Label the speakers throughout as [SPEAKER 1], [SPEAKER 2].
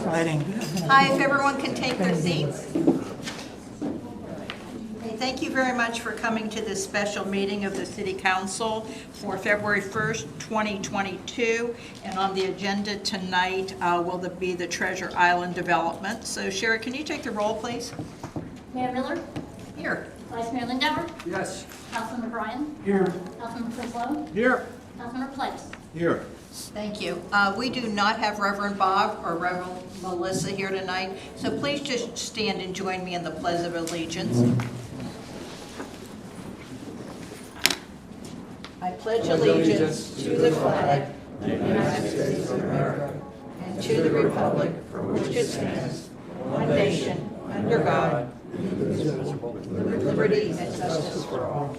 [SPEAKER 1] fighting.
[SPEAKER 2] Hi, if everyone can take their seats. Hey, thank you very much for coming to this special meeting of the City Council for February 1st, 2022. And on the agenda tonight will be the Treasure Island development. So Sherry, can you take the roll, please?
[SPEAKER 3] Mayor Miller,
[SPEAKER 2] Here.
[SPEAKER 3] Vice Mayor Lindauer,
[SPEAKER 1] Yes.
[SPEAKER 3] Councilmember Bryan,
[SPEAKER 1] Here.
[SPEAKER 3] Councilmember Frislow,
[SPEAKER 1] Here.
[SPEAKER 3] Councilmember Place.
[SPEAKER 1] Here.
[SPEAKER 2] Thank you. We do not have Reverend Bob or Reverend Melissa here tonight, so please just stand and join me in the Pledge of Allegiance. I pledge allegiance to the flag of the United States of America and to the republic for which it stands, one nation, under God, indivisible, with liberty and justice for all.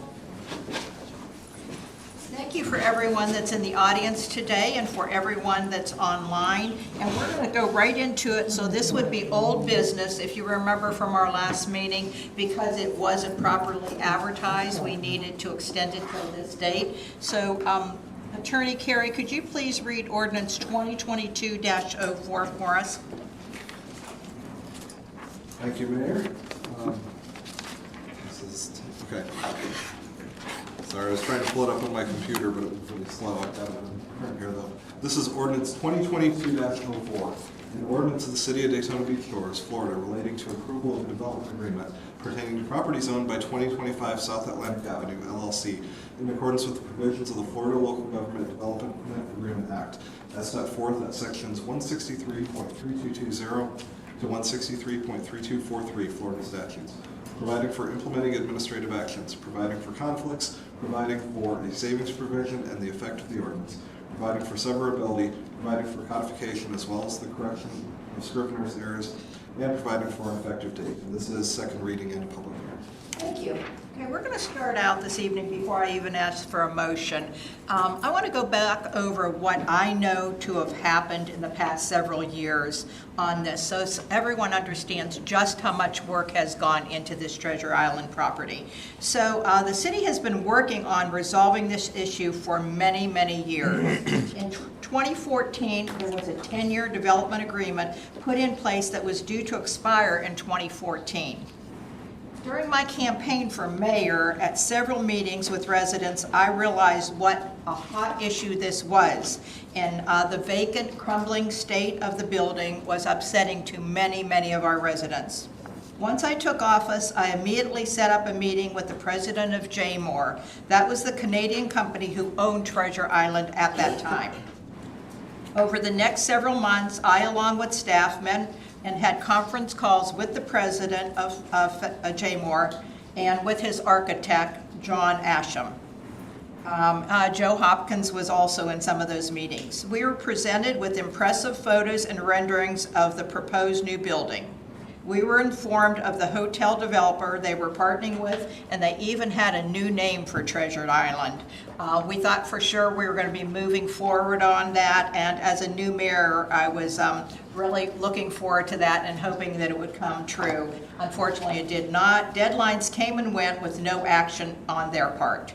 [SPEAKER 2] Thank you for everyone that's in the audience today and for everyone that's online. And we're going to go right into it. So this would be old business, if you remember from our last meeting, because it wasn't properly advertised. We needed to extend it till this date. So Attorney Carey, could you please read Ordinance 2022-04 for us?
[SPEAKER 4] Thank you, Mayor. Okay. Sorry, I was trying to pull it up on my computer, but it was really slow. I've got it in print here, though. This is Ordinance 2022-04, an ordinance of the City of Daytona Beach Shores, Florida, relating to approval of a development agreement pertaining to properties owned by 2025 South Atlantic Avenue, LLC, in accordance with the provisions of the Florida Local Government Development Agreement Act, as set forth at sections 163.3220 to 163.3243 Florida statutes, providing for implementing administrative actions, providing for conflicts, providing for a savings provision and the effect of the ordinance, providing for severability, providing for codification as well as the correction of scrivener's errors, and providing for an effective date. And this is second reading and a public hearing.
[SPEAKER 2] Thank you. Okay, we're going to start out this evening before I even ask for a motion. I want to go back over what I know to have happened in the past several years on this, so everyone understands just how much work has gone into this Treasure Island property. So the city has been working on resolving this issue for many, many years. In 2014, there was a 10-year development agreement put in place that was due to expire in 2014. During my campaign for mayor, at several meetings with residents, I realized what a hot issue this was. And the vacant, crumbling state of the building was upsetting to many, many of our residents. Once I took office, I immediately set up a meeting with the president of J-Moore. That was the Canadian company who owned Treasure Island at that time. Over the next several months, I, along with staff, met and had conference calls with the president of J-Moore and with his architect, John Asham. Joe Hopkins was also in some of those meetings. We were presented with impressive photos and renderings of the proposed new building. We were informed of the hotel developer they were partnering with, and they even had a new name for Treasure Island. We thought for sure we were going to be moving forward on that, and as a new mayor, I was really looking forward to that and hoping that it would come true. Unfortunately, it did not. Deadlines came and went with no action on their part.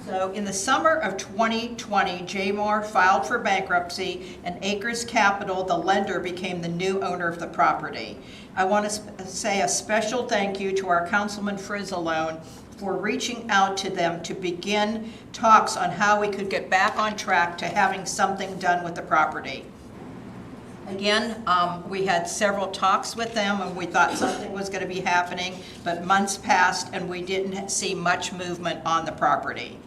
[SPEAKER 2] So in the summer of 2020, J-Moore filed for bankruptcy, and Acres Capital, the lender, became the new owner of the property. I want to say a special thank you to our Councilman Frislow for reaching out to them to begin talks on how we could get back on track to having something done with the property. Again, we had several talks with them and we thought something was going to be happening, but months passed and we didn't see much movement on the property.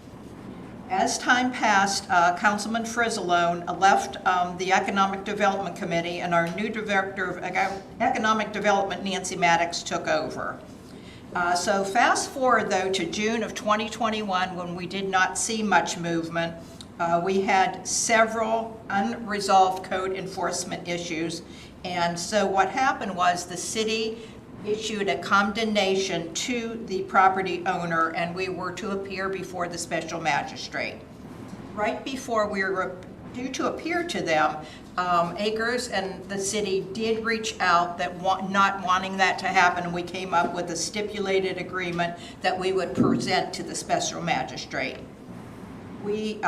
[SPEAKER 2] As time passed, Councilman Frislow left the Economic Development Committee, and our new Director of Economic Development, Nancy Maddox, took over. So fast forward, though, to June of 2021, when we did not see much movement. We had several unresolved code enforcement issues, and so what happened was the city issued a condemnation to the property owner, and we were to appear before the special magistrate. Right before we were due to appear to them, Acres and the city did reach out that not wanting that to happen, and we came up with a stipulated agreement that we would present to the special magistrate. We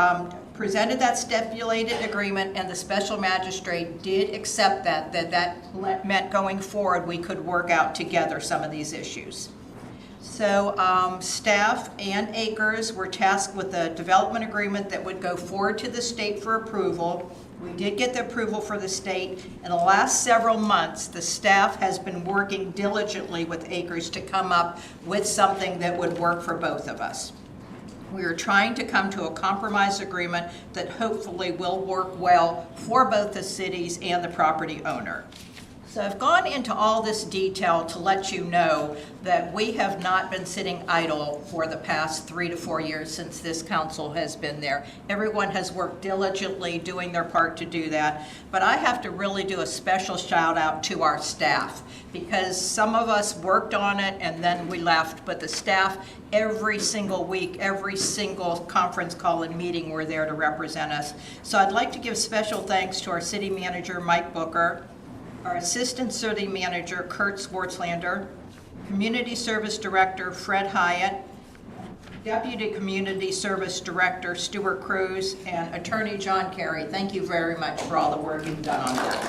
[SPEAKER 2] presented that stipulated agreement, and the special magistrate did accept that meant going forward, we could work out together some of these issues. So staff and Acres were tasked with a development agreement that would go forward to the state for approval. We did get the approval for the state. In the last several months, the staff has been working diligently with Acres to come up with something that would work for both of us. We are trying to come to a compromise agreement that hopefully will work well for both the cities and the property owner. So I've gone into all this detail to let you know that we have not been sitting idle for the past 3 to 4 years since this council has been there. Everyone has worked diligently doing their part to do that, but I have to really do a special shout out to our staff, because some of us worked on it and then we left, but the staff every single week, every single conference call and meeting were there to represent us. So I'd like to give special thanks to our city manager, Mike Booker, our Assistant City Manager, Kurt Swartzlander, Community Service Director, Fred Hyatt, Deputy Community Service Director, Stuart Cruz, and Attorney John Carey. Thank you very much for all the work you've done on that.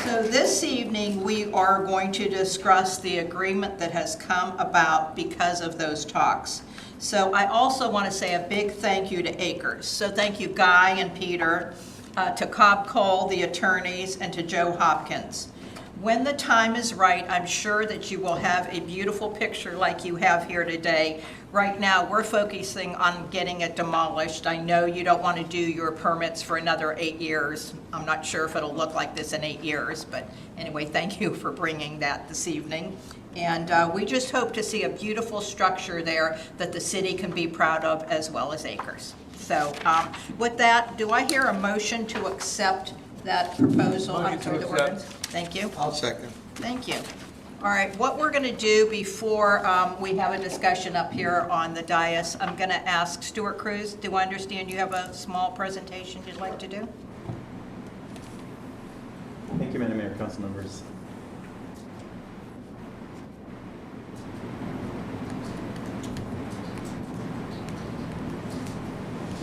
[SPEAKER 2] So this evening, we are going to discuss the agreement that has come about because of those talks. So I also want to say a big thank you to Acres. So thank you, Guy and Peter, to Cobb Cole, the attorneys, and to Joe Hopkins. When the time is right, I'm sure that you will have a beautiful picture like you have here today. Right now, we're focusing on getting it demolished. I know you don't want to do your permits for another 8 years. I'm not sure if it'll look like this in 8 years, but anyway, thank you for bringing that this evening. And we just hope to see a beautiful structure there that the city can be proud of, as well as Acres. So with that, do I hear a motion to accept that proposal?
[SPEAKER 1] Motion to
[SPEAKER 2] the
[SPEAKER 1] accept.
[SPEAKER 2] ordinance? Thank you.
[SPEAKER 1] I'll second.
[SPEAKER 2] Thank you. All right, what we're going to do before we have a discussion up here on the dais, I'm going to ask Stuart Cruz, do I understand you have a small presentation you'd like to do?
[SPEAKER 5] Thank you, Madam Mayor, council members.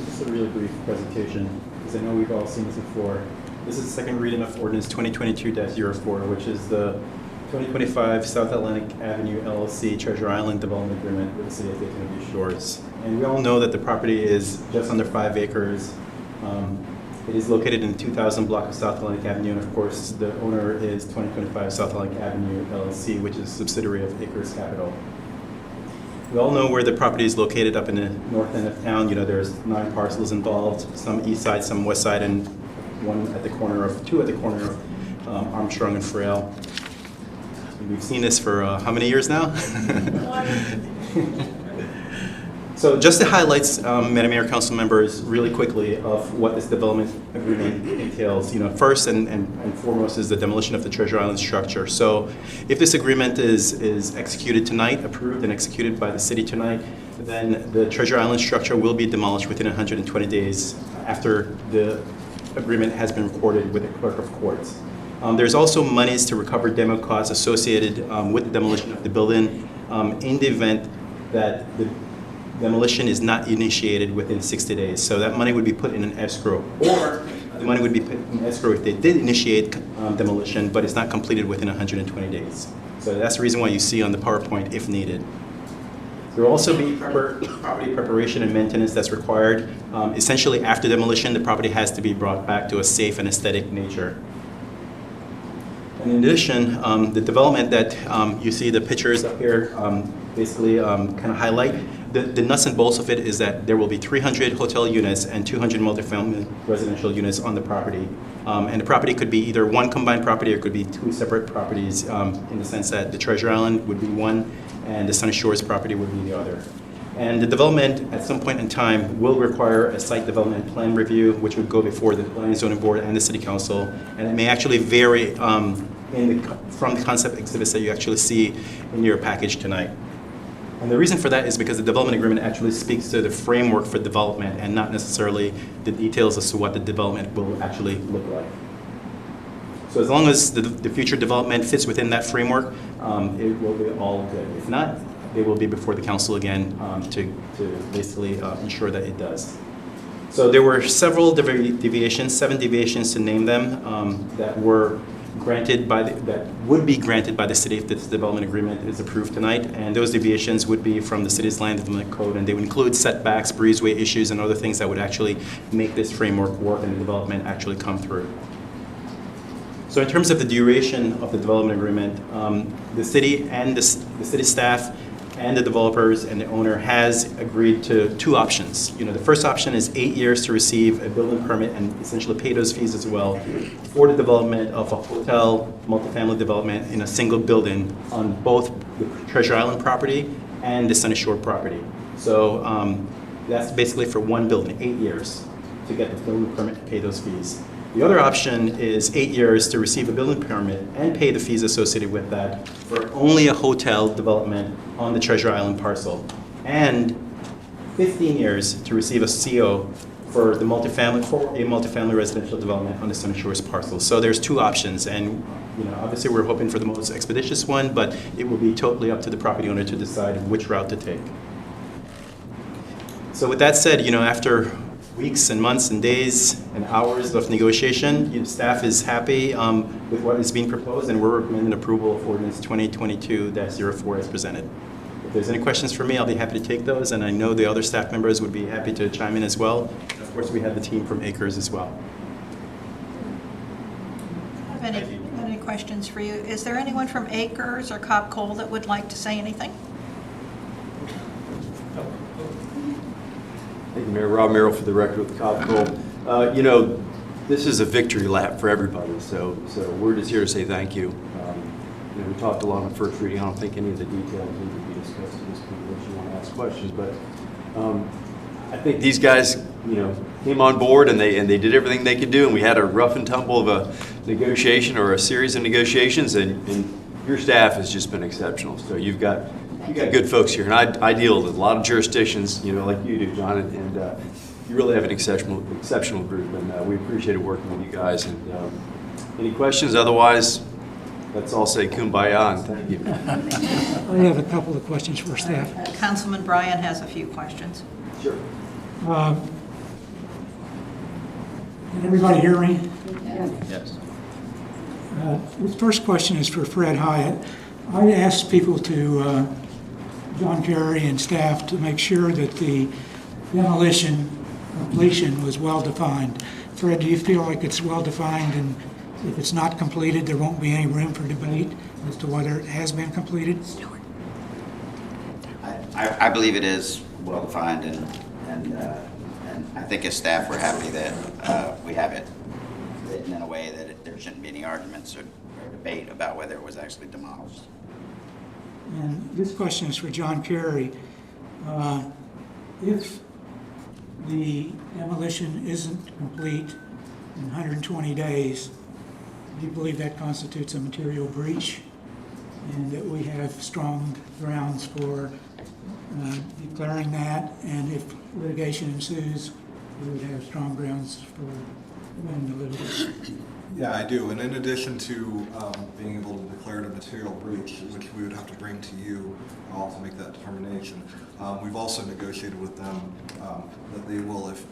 [SPEAKER 5] Just a really brief presentation, because I know we've all seen this before. This is the second reading of Ordinance 2022-04, which is the 2025 South Atlantic Avenue LLC Treasure Island Development Agreement with the City of Daytona Beach Shores. And we all know that the property is just under 5 acres. It is located in the 2000 block of South Atlantic Avenue, and of course, the owner is 2025 South Atlantic Avenue LLC, which is a subsidiary of Acres Capital. We all know where the property is located up in the north end of town. You know, there's 9 parcels involved, some east side, some west side, and two at the corner of Armstrong and Frail. We've seen this for how many years now? So just the highlights, Madam Mayor, council members, really quickly of what this development agreement entails. You know, first and foremost is the demolition of the Treasure Island structure. So if this agreement is executed tonight, approved and executed by the city tonight, then the Treasure Island structure will be demolished within 120 days after the agreement has been recorded with the clerk of courts. There's also monies to recover demo costs associated with the demolition of the building in the event that the demolition is not initiated within 60 days. So that money would be put in an escrow, or the money would be put in escrow if they did initiate demolition, but it's not completed within 120 days. So that's the reason why you see on the PowerPoint, if needed. There will also be property preparation and maintenance that's required. Essentially, after demolition, the property has to be brought back to a safe and aesthetic nature. And in addition, the development that you see the pictures up here basically kind of highlight, the nuts and bolts of it is that there will be 300 hotel units and 200 multifamily residential units on the property. And the property could be either one combined property or it could be 2 separate properties in the sense that the Treasure Island would be one and the Sunny Shores property would be the other. And the development at some point in time will require a site development plan review, which would go before the Planning and Zoning Board and the City Council. And it may actually vary from the concept exhibits that you actually see in your package tonight. And the reason for that is because the development agreement actually speaks to the framework for development and not necessarily the details as to what the development will actually look like. So as long as the future development fits within that framework, it will be all good. If not, they will be before the council again to basically ensure that it does. So there were several deviations, 7 deviations to name them, that were granted that would be granted by the city if this development agreement is approved tonight. And those deviations would be from the city's land development code, and they would include setbacks, breezeway issues, and other things that would actually make this framework work and the development actually come through. So in terms of the duration of the development agreement, the city and the city staff and the developers and the owner has agreed to 2 options. The first option is 8 years to receive a building permit and essentially pay those fees as well for the development of a hotel, multifamily development in a single building on both the Treasure Island property and the Sunny Shore property. So that's basically for one building, 8 years to get the building permit and pay those fees. The other option is 8 years to receive a building permit and pay the fees associated with that for only a hotel development on the Treasure Island parcel, and 15 years to receive a CO for a multifamily residential development on the Sunny Shores parcel. So there's 2 options, and obviously we're hoping for the most expeditious one, but it will be totally up to the property owner to decide which route to take. So with that said, after weeks and months and days and hours of negotiation, staff is happy with what is being proposed, and we're recommending approval of Ordinance 2022-04 as presented. If there's any questions for me, I'll be happy to take those, and I know the other staff members would be happy to chime in as well. Of course, we have the team from Acres as well.
[SPEAKER 2] Have any questions for you? Is there anyone from Acres or Cobb Cole that would like to say anything?
[SPEAKER 1] Thank you, Mayor. Rob Merrill for the record with Cobb Cole. This is a victory lap for everybody, so we're just here to say thank you. We talked a lot on the first reading. I don't think any of the details need to be discussed at this point unless you want to ask questions, but I think these guys, came on board and they did everything they could do, and we had a rough and tumble of a negotiation or a series of negotiations, and your staff has just been exceptional. So you've got good folks here, and I deal with a lot of jurisdictions, like you do, John, and you really have an exceptional group, and we appreciated working with you guys. And any questions? Otherwise, let's all say kumbaya and thank you.
[SPEAKER 6] I have a couple of questions for staff.
[SPEAKER 2] Councilman Bryan has a few questions.
[SPEAKER 1] Sure.
[SPEAKER 6] Can everybody hear me?
[SPEAKER 1] Yes.
[SPEAKER 6] This first question is for Fred Hyatt. I asked people to, John Kerry and staff, to make sure that the demolition completion was well-defined. Fred, do you feel like it's well-defined, and if it's not completed, there won't be any room for debate as to whether it has been completed?
[SPEAKER 7] I believe it is well-defined, and I think as staff, we're happy that we have it written in a way that there shouldn't be any arguments or debate about whether it was actually demolished.
[SPEAKER 6] And this question is for John Kerry. If the demolition isn't complete in 120 days, do you believe that constitutes a material breach, and that we have strong grounds for declaring that? And if litigation ensues, we would have strong grounds for winning the litigation?
[SPEAKER 4] Yeah, I do. And in addition to being able to declare it a material breach, which we would have to bring to you all to make that determination, we've also negotiated with them that they will, if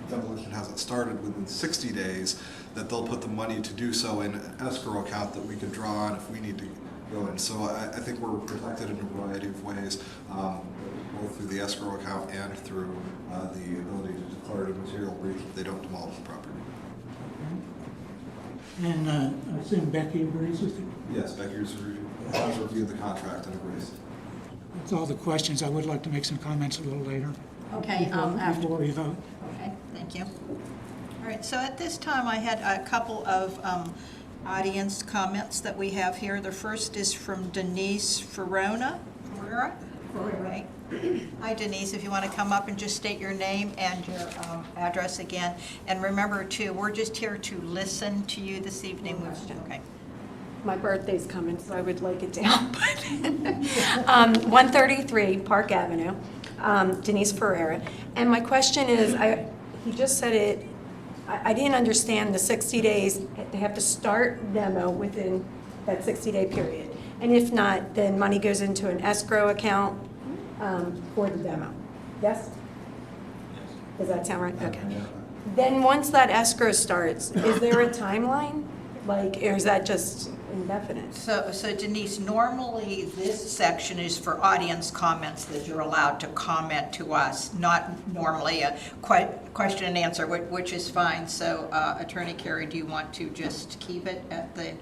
[SPEAKER 4] demolition hasn't started within 60 days, that they'll put the money to do so in an escrow account that we can draw on if we need to go in. So I think we're protected in a variety of ways, both through the escrow account and through the ability to declare it a material breach if they don't demolish the property.
[SPEAKER 6] And I assume Becky agrees with you?
[SPEAKER 4] Yes, Becky's reviewed the contract and agrees.
[SPEAKER 6] That's all the questions. I would like to make some comments a little later.
[SPEAKER 2] Okay,
[SPEAKER 6] Before we vote.
[SPEAKER 2] Okay, thank you. All right, so at this time, I had a couple of audience comments that we have here. The first is from Denise Ferreira. Right. Hi, Denise, if you want to come up and just state your name and your address again. And remember, too, we're just here to listen to you this evening. Okay.
[SPEAKER 8] My birthday's coming, so I would like it down. 133 Park Avenue, Denise Ferreira. And my question is, he just said it, I didn't understand the 60 days. They have to start demo within that 60-day period. And if not, then money goes into an escrow account for the demo. Yes? Does that sound right? Okay. Then once that escrow starts, is there a timeline? Like, or is that just indefinite?
[SPEAKER 2] So Denise, normally this section is for audience comments that you're allowed to comment to us, not normally a question and answer, which is fine. So Attorney Carey, do you want to just keep it at the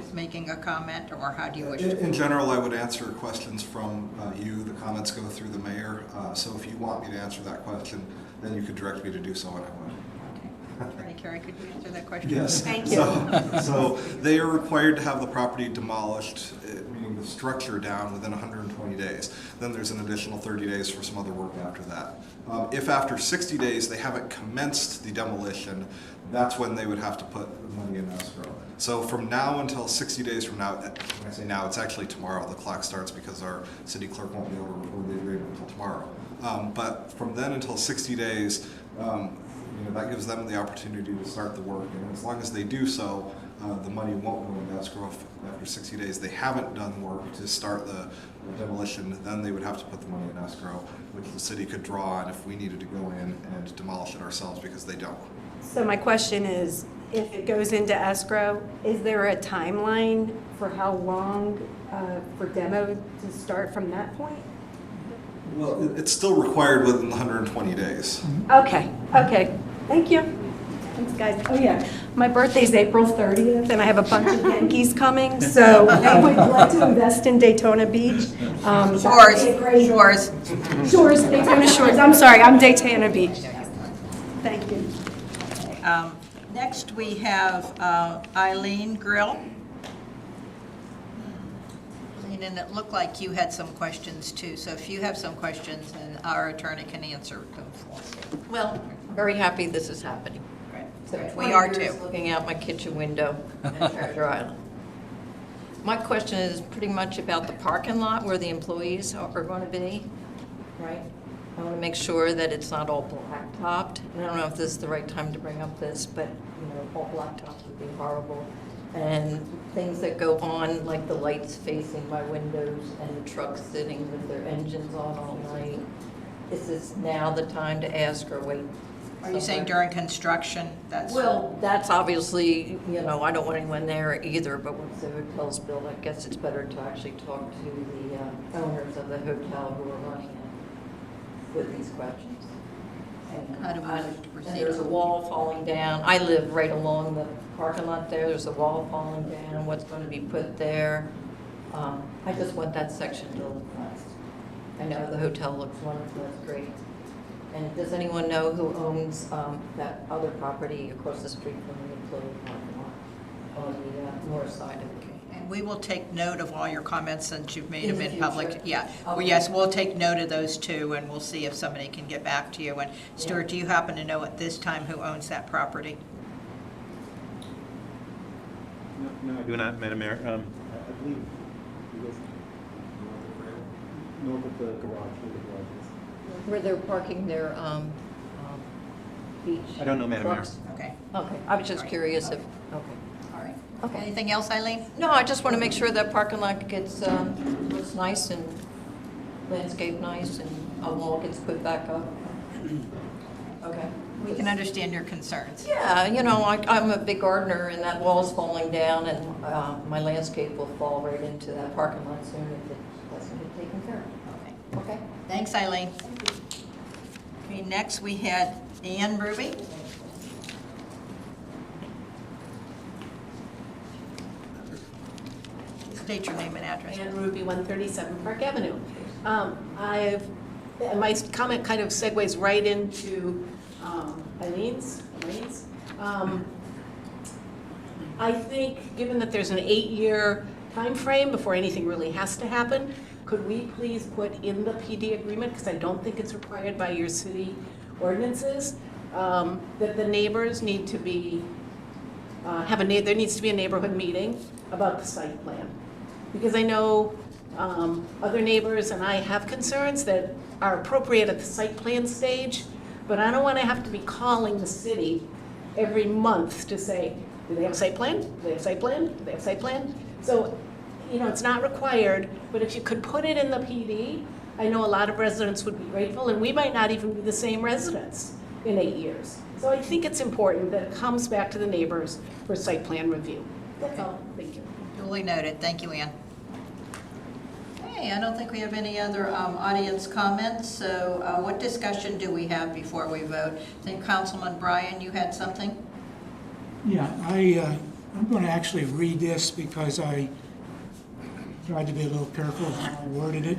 [SPEAKER 2] just making a comment, or how do you wish to?
[SPEAKER 4] In general, I would answer questions from you. The comments go through the mayor. So if you want me to answer that question, then you could direct me to do so and I would.
[SPEAKER 2] Attorney Carey, could you answer that question?
[SPEAKER 4] Yes.
[SPEAKER 8] Thank you.
[SPEAKER 4] So they are required to have the property demolished, meaning the structure down, within 120 days. Then there's an additional 30 days for some other work after that. If after 60 days they haven't commenced the demolition, that's when they would have to put the money in escrow. So from now until 60 days from now, when I say now, it's actually tomorrow. The clock starts because our city clerk won't be able to record the agreement until tomorrow. But from then until 60 days, that gives them the opportunity to start the work, and as long as they do so, the money won't go into escrow. After 60 days they haven't done work to start the demolition, then they would have to put the money in escrow, which the city could draw on if we needed to go in and demolish it ourselves, because they don't.
[SPEAKER 8] So my question is, if it goes into escrow, is there a timeline for how long for demo to start from that point?
[SPEAKER 4] Well, it's still required within the 120 days.
[SPEAKER 8] Okay, thank you. Thanks, guys. Oh, yeah, my birthday's April 30th, and I have a bunch of Yankees coming, so I would like to invest in Daytona Beach.
[SPEAKER 2] Shores.
[SPEAKER 8] Daytona Shores. I'm sorry, I'm Daytona Beach. Thank you.
[SPEAKER 2] Next, we have Eileen Grill. And it looked like you had some questions too, so if you have some questions, then our attorney can answer them for you.
[SPEAKER 9] Well, very happy this is happening.
[SPEAKER 2] Right.
[SPEAKER 9] So
[SPEAKER 2] We
[SPEAKER 9] 20
[SPEAKER 2] are
[SPEAKER 9] years
[SPEAKER 2] too.
[SPEAKER 9] Looking out my kitchen window at Treasure Island. My question is pretty much about the parking lot where the employees are going to be, right? I want to make sure that it's not all blacktopped. And I don't know if this is the right time to bring up this, but, all blacktops would be horrible. And things that go on, like the lights facing my windows and the trucks sitting with their engines on all night. Is this now the time to ask or wait?
[SPEAKER 2] Are you saying during construction?
[SPEAKER 9] Well, that's obviously, I don't want anyone there either, but once the hotel's built, I guess it's better to actually talk to the owners of the hotel who are running it with these questions.
[SPEAKER 2] How do we
[SPEAKER 9] And
[SPEAKER 2] proceed?
[SPEAKER 9] there's a wall falling down. I live right along the parking lot there. There's a wall falling down. What's going to be put there? I just want that section to look nice. I know the hotel looks wonderful. It's great. And does anyone know who owns that other property across the street from the employee parking lot on the north side of the city?
[SPEAKER 2] And we will take note of all your comments since you've made
[SPEAKER 9] In
[SPEAKER 2] them
[SPEAKER 9] the
[SPEAKER 2] in public.
[SPEAKER 9] future.
[SPEAKER 2] Yeah, well,
[SPEAKER 9] Okay.
[SPEAKER 2] yes, we'll take note of those too, and we'll see if somebody can get back to you. And Stuart, do you happen to know at this time who owns that property?
[SPEAKER 5] No, I do not, Madam Mayor. I believe you guys north of the garage, where the garage is.
[SPEAKER 9] Where they're parking their beach
[SPEAKER 5] I don't know, Madam Mayor.
[SPEAKER 9] trucks?
[SPEAKER 2] Okay,
[SPEAKER 9] Okay, I was just curious if, okay.
[SPEAKER 2] all right.
[SPEAKER 9] Okay.
[SPEAKER 2] Anything else, Eileen?
[SPEAKER 9] No, I just want to make sure that parking lot gets, looks nice and landscape nice and a wall gets put back up. Okay.
[SPEAKER 2] We can understand your concerns.
[SPEAKER 9] Yeah, I'm a big gardener and that wall's falling down and my landscape will fall right into that parking lot soon if it doesn't get taken care of.
[SPEAKER 2] Okay.
[SPEAKER 9] Okay?
[SPEAKER 2] Thanks, Eileen. Okay, next we had Ann Ruby. State your name and address.
[SPEAKER 10] And Ruby, 137 Park Avenue. My comment kind of segues right into Eileen's. I think, given that there's an 8-year time frame before anything really has to happen, could we please put in the PD agreement, because I don't think it's required by your city ordinances, that the neighbors need to be, there needs to be a neighborhood meeting about the site plan. Because I know other neighbors and I have concerns that are appropriate at the site plan stage, but I don't want to have to be calling the city every month to say, do they have a site plan? Do they have a site plan? Do they have a site plan? So, you know, it's not required, but if you could put it in the PD, I know a lot of residents would be grateful, and we might not even be the same residents in 8 years. So I think it's important that it comes back to the neighbors for site plan review. That's all. Thank you.
[SPEAKER 2] Duly noted. Thank you, Ann. Okay, I don't think we have any other audience comments, so what discussion do we have before we vote? I think Councilman Bryan, you had something?
[SPEAKER 6] Yeah, I'm going to actually read this because I tried to be a little careful how I worded it,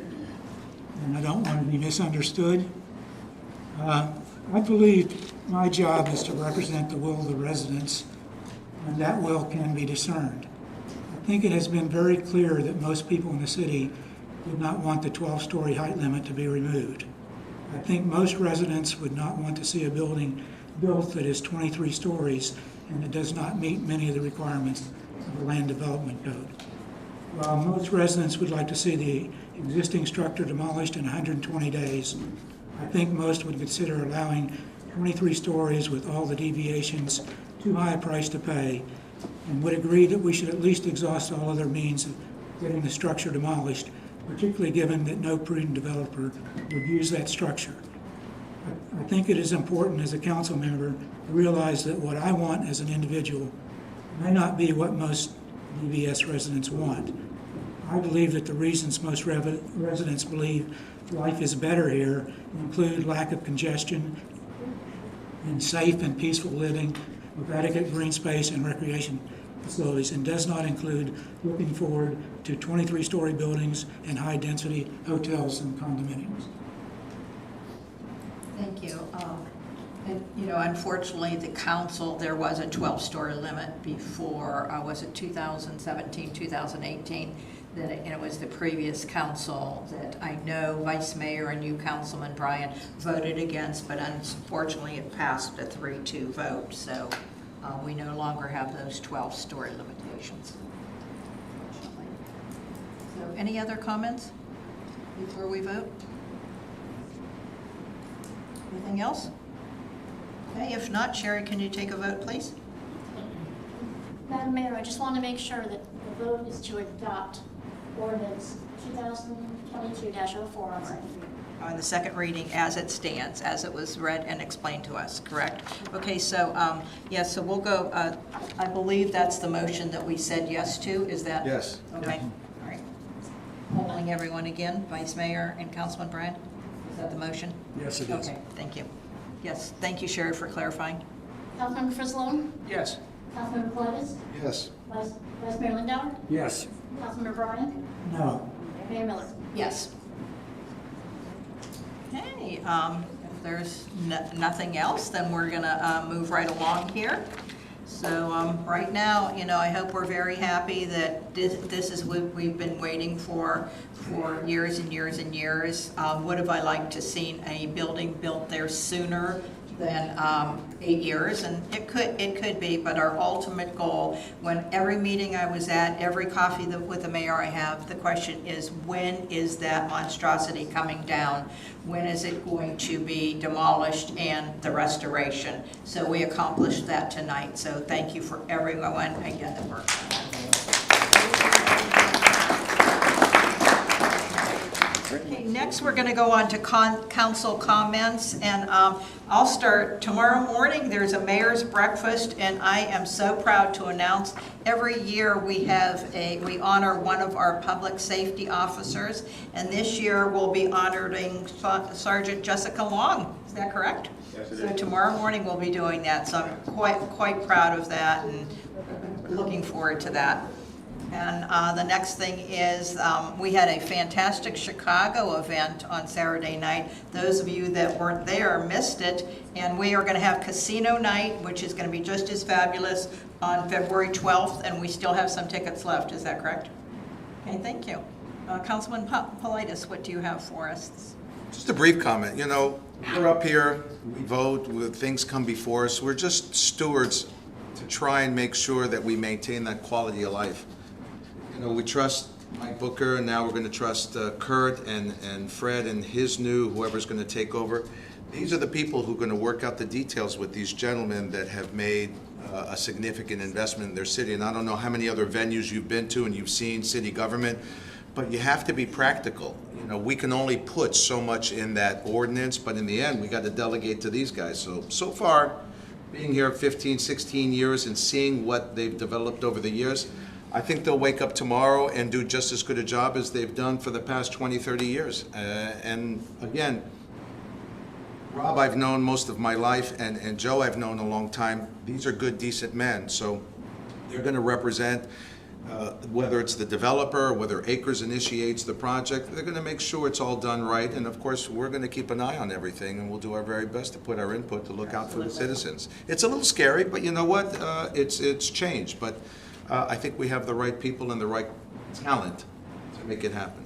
[SPEAKER 6] and I don't want to be misunderstood. I believe my job is to represent the will of the residents, and that will can be discerned. I think it has been very clear that most people in the city would not want the 12-story height limit to be removed. I think most residents would not want to see a building built that is 23 stories and that does not meet many of the requirements of the Land Development Code. While most residents would like to see the existing structure demolished in 120 days, I think most would consider allowing 23 stories with all the deviations too high a price to pay, and would agree that we should at least exhaust all other means of getting the structure demolished, particularly given that no prudent developer would use that structure. I think it is important as a council member to realize that what I want as an individual may not be what most DVS residents want. I believe that the reasons most residents believe life is better here include lack of congestion and safe and peaceful living with adequate green space and recreation facilities, and does not include looking forward to 23-story buildings and high-density hotels and condominiums.
[SPEAKER 2] Thank you. And, you know, unfortunately, the council, there was a 12-story limit before, was it 2017, 2018? That it was the previous council that I know Vice Mayor and you, Councilman Bryan, voted against, but unfortunately it passed a 3-2 vote. So we no longer have those 12-story limitations. So any other comments before we vote? Anything else? Okay, if not, Sherry, can you take a vote, please?
[SPEAKER 3] Madam Mayor, I just want to make sure that the vote is to adopt ordinance 2022-04 on second reading.
[SPEAKER 2] On the second reading as it stands, as it was read and explained to us, correct? Okay, so, yes, so we'll go, I believe that's the motion that we said yes to, is that?
[SPEAKER 4] Yes.
[SPEAKER 2] Okay, all right. Polling everyone again, Vice Mayor and Councilman Bryan, is that the motion?
[SPEAKER 6] Yes, it is.
[SPEAKER 2] Okay, thank you. Yes, thank you, Sherry, for clarifying.
[SPEAKER 3] Councilmember Frizzlone?
[SPEAKER 6] Yes.
[SPEAKER 3] Councilmember Pelaez?
[SPEAKER 4] Yes.
[SPEAKER 3] Vice Mayor Lindauer?
[SPEAKER 6] Yes.
[SPEAKER 3] Councilmember Bryan?
[SPEAKER 6] No.
[SPEAKER 3] Mayor Miller?
[SPEAKER 2] Yes. Okay, if there's nothing else, then we're gonna move right along here. So right now, you know, I hope we're very happy that this is what we've been waiting for years and years and years. Would have I liked to seen a building built there sooner than 8 years, and it could be, but our ultimate goal, when every meeting I was at, every coffee with the mayor I have, the question is, when is that monstrosity coming down? When is it going to be demolished and the restoration? So we accomplished that tonight, so thank you for everyone again that worked on that. Okay, next we're going to go on to council comments, and I'll start. Tomorrow morning there's a mayor's breakfast, and I am so proud to announce every year we honor one of our public safety officers, and this year we'll be honoring Sergeant Jessica Long. Is that correct? Yes, it is. So tomorrow morning we'll be doing that, so I'm quite proud of that and looking forward to that. And the next thing is we had a fantastic Chicago event on Saturday night. Those of you that weren't there missed it. And we are going to have casino night, which is going to be just as fabulous, on February 12th. And we still have some tickets left. Is that correct? Okay, thank you. Councilman Politis, what do you have for us?
[SPEAKER 11] Just a brief comment. You know, we're up here, we vote, things come before us. We're just stewards to try and make sure that we maintain that quality of life. You know, we trust Mike Booker, and now we're going to trust Kurt and Fred and his new, whoever's going to take over. These are the people who are going to work out the details with these gentlemen that have made a significant investment in their city. And I don't know how many other venues you've been to and you've seen city government, but you have to be practical. You know, we can only put so much in that ordinance, but in the end, we got to delegate to these guys. So far, being here 15, 16 years and seeing what they've developed over the years, I think they'll wake up tomorrow and do just as good a job as they've done for the past 20, 30 years. And again, Rob I've known most of my life, and Joe I've known a long time. These are good, decent men, so they're going to represent, whether it's the developer, whether Acres initiates the project, they're going to make sure it's all done right, and of course, we're going to keep an eye on everything, and we'll do our very best to put our input to look out for the citizens. It's a little scary, but you know what? It's changed, but I think we have the right people and the right talent to make it happen.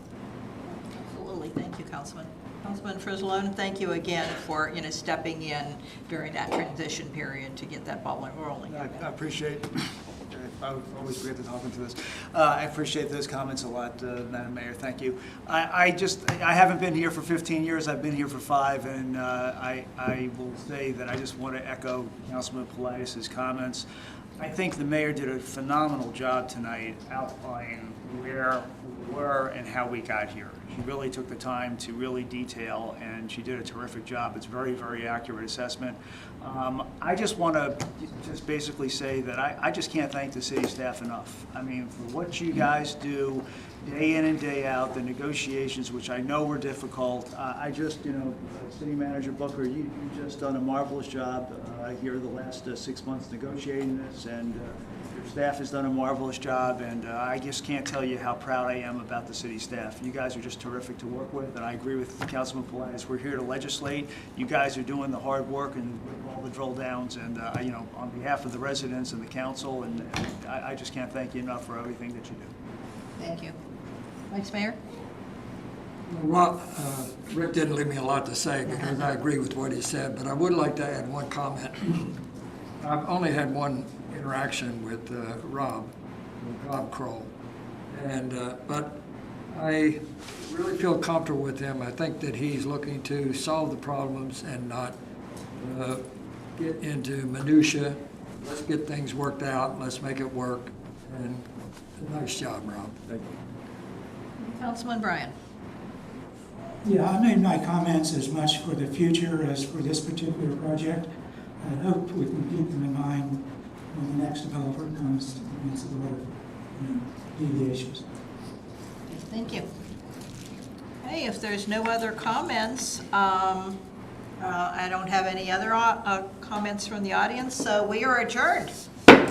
[SPEAKER 2] Absolutely, thank you, Councilman. Councilman Frizzalone, thank you again for, stepping in during that transition period to get that ball rolling.
[SPEAKER 12] I appreciate, I always forget to talk into this. I appreciate those comments a lot, Madam Mayor, thank you. I haven't been here for 15 years, I've been here for 5, and I will say that I just want to echo Councilman Politis' comments. I think the mayor did a phenomenal job tonight outlining where we were and how we got here. She really took the time to really detail, and she did a terrific job. It's very, very accurate assessment. I just want to just basically say that I just can't thank the city staff enough. I mean, for what you guys do day in and day out, the negotiations, which I know were difficult. I just, City Manager Booker, you just done a marvelous job here the last 6 months negotiating this, and your staff has done a marvelous job, and I just can't tell you how proud I am about the city staff. You guys are just terrific to work with, and I agree with Councilman Politis. We're here to legislate. You guys are doing the hard work and all the drill downs, and on behalf of the residents and the council, and I just can't thank you enough for everything that you do.
[SPEAKER 2] Thank you. Vice Mayor?
[SPEAKER 13] Well, Rick didn't leave me a lot to say because I agree with what he said, but I would like to add one comment. I've only had one interaction with Rob Kroll, but I really feel comfortable with him. I think that he's looking to solve the problems and not get into minutia. Let's get things worked out. Let's make it work. And nice job, Rob. Thank you.
[SPEAKER 2] Councilman Bryan?
[SPEAKER 6] Yeah, I made my comments as much for the future as for this particular project. I hope we can keep them in mind when the next developer comes to commence a lot of deviations.
[SPEAKER 2] Thank you. Okay, if there's no other comments, I don't have any other comments from the audience, so we are adjourned.